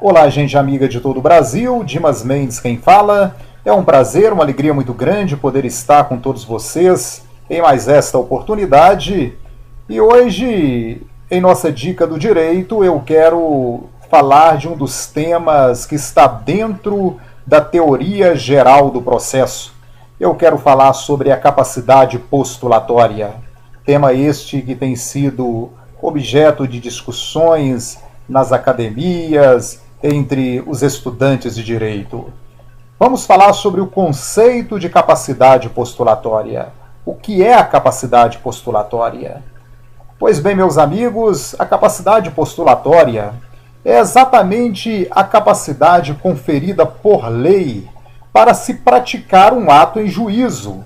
Olá, gente amiga de todo o Brasil, Dimas Mendes quem fala. É um prazer, uma alegria muito grande poder estar com todos vocês em mais esta oportunidade. E hoje, em nossa Dica do Direito, eu quero falar de um dos temas que está dentro da teoria geral do processo. Eu quero falar sobre a capacidade postulatória. Tema este que tem sido objeto de discussões nas academias, entre os estudantes de direito. Vamos falar sobre o conceito de capacidade postulatória. O que é a capacidade postulatória? Pois bem, meus amigos, a capacidade postulatória é exatamente a capacidade conferida por lei para se praticar um ato em juízo.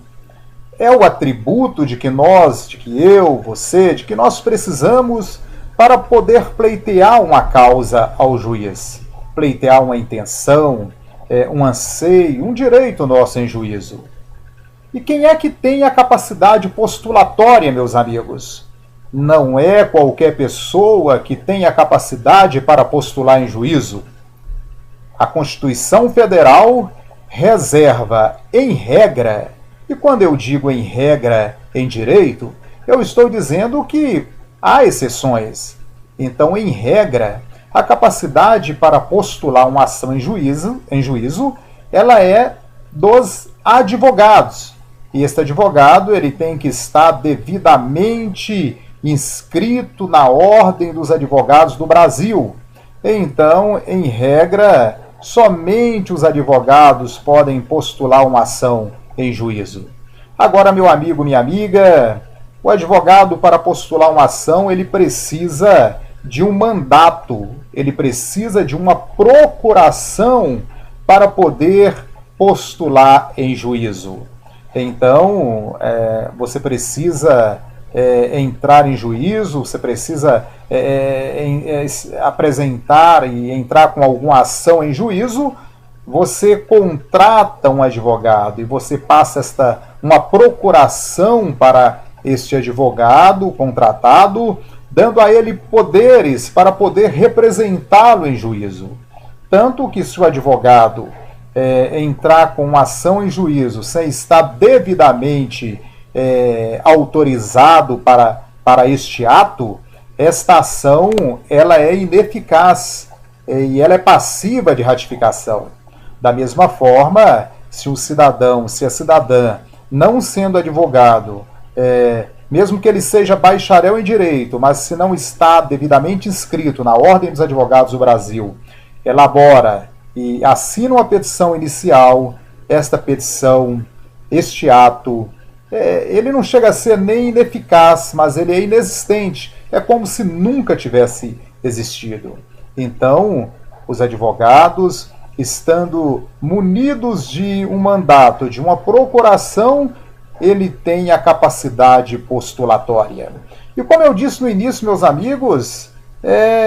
É o atributo de que eu, você, de que nós precisamos para poder pleitear uma causa ao juiz, pleitear uma intenção, um anseio, um direito nosso em juízo. E quem é que tem a capacidade postulatória, meus amigos? Não é qualquer pessoa que tem a capacidade para postular em juízo. A Constituição Federal reserva, em regra, e quando eu digo em regra em direito, eu estou dizendo que há exceções. Então, em regra, a capacidade para postular uma ação em juízo, ela é dos advogados. E este advogado ele tem que estar devidamente inscrito na Ordem dos Advogados do Brasil. Então, em regra, somente os advogados podem postular uma ação em juízo. Agora, meu amigo, minha amiga, o advogado, para postular uma ação, ele precisa de um mandato, ele precisa de uma procuração para poder postular em juízo. Então, você precisa entrar em juízo, você precisa apresentar e entrar com alguma ação em juízo, você contrata um advogado e você passa uma procuração para este advogado contratado, dando a ele poderes para poder representá-lo em juízo. Tanto que se o advogado entrar com uma ação em juízo sem estar devidamente autorizado para este ato, esta ação ela é ineficaz e ela é passiva de ratificação. Da mesma forma, se o cidadão, se a cidadã, não sendo advogado, mesmo que ele seja bacharel em direito, mas se não está devidamente inscrito na Ordem dos Advogados do Brasil, elabora e assina uma petição inicial, esta petição, este ato, ele não chega a ser nem ineficaz, mas ele é inexistente. É como se nunca tivesse existido. Então, os advogados, estando munidos de um mandato, de uma procuração, ele tem a capacidade postulatória. E como eu disse no início, meus amigos,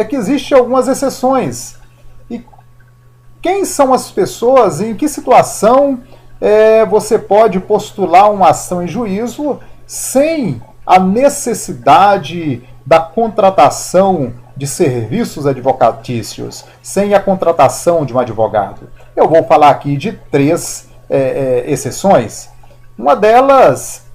que existem algumas exceções. E quem são as pessoas, em que situação você pode postular uma ação em juízo sem a necessidade da contratação de serviços advocatícios, sem a contratação de um advogado? Eu vou falar aqui de 3 exceções. Uma delas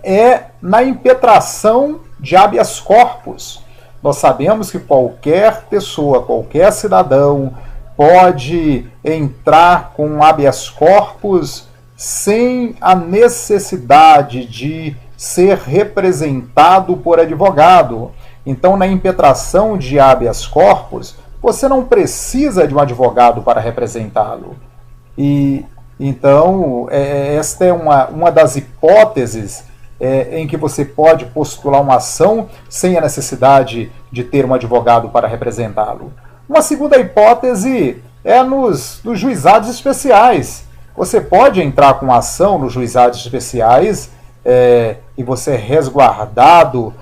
é na impetração de habeas corpus. Nós sabemos que qualquer pessoa, qualquer cidadão, pode entrar com um habeas corpus sem a necessidade de ser representado por advogado. Então, na impetração de habeas corpus, você não precisa de um advogado para representá-lo. Então, esta é uma das hipóteses em que você pode postular uma ação sem a necessidade de ter um advogado para representá-lo. Uma segunda hipótese é nos juizados especiais. Você pode entrar com uma ação nos juizados especiais e você é resguardado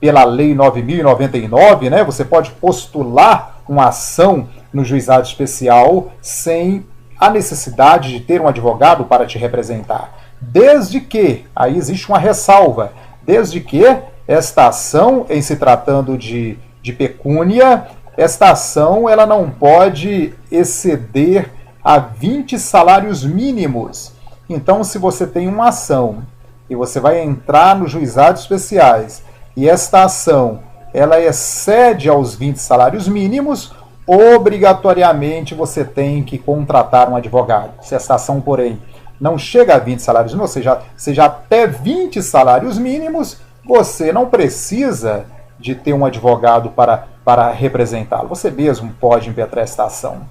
pela Lei 9.099, né? Você pode postular uma ação no juizado especial sem a necessidade de ter um advogado para te representar. Desde que, aí existe uma ressalva, desde que esta ação, em se tratando de pecúnia, esta ação ela não pode exceder a 20 salários mínimos. Então, se você tem uma ação e você vai entrar nos juizados especiais e esta ação ela excede aos 20 salários mínimos, obrigatoriamente você tem que contratar um advogado. Se esta ação, porém, não chega a 20 salários mínimos, ou seja até 20 salários mínimos, você não precisa de ter um advogado para representá-lo. Você mesmo pode impetrar esta ação.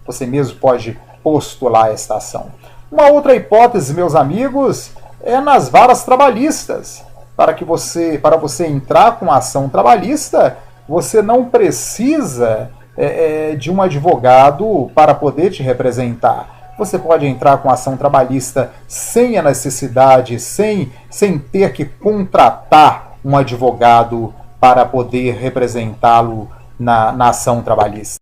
Você mesmo pode postular esta ação. Uma outra hipótese, meus amigos, é nas varas trabalhistas. Para você entrar com a ação trabalhista, você não precisa de um advogado para poder te representar. Você pode entrar com ação trabalhista sem a necessidade, sem ter que contratar um advogado para poder representá-lo na ação trabalhista.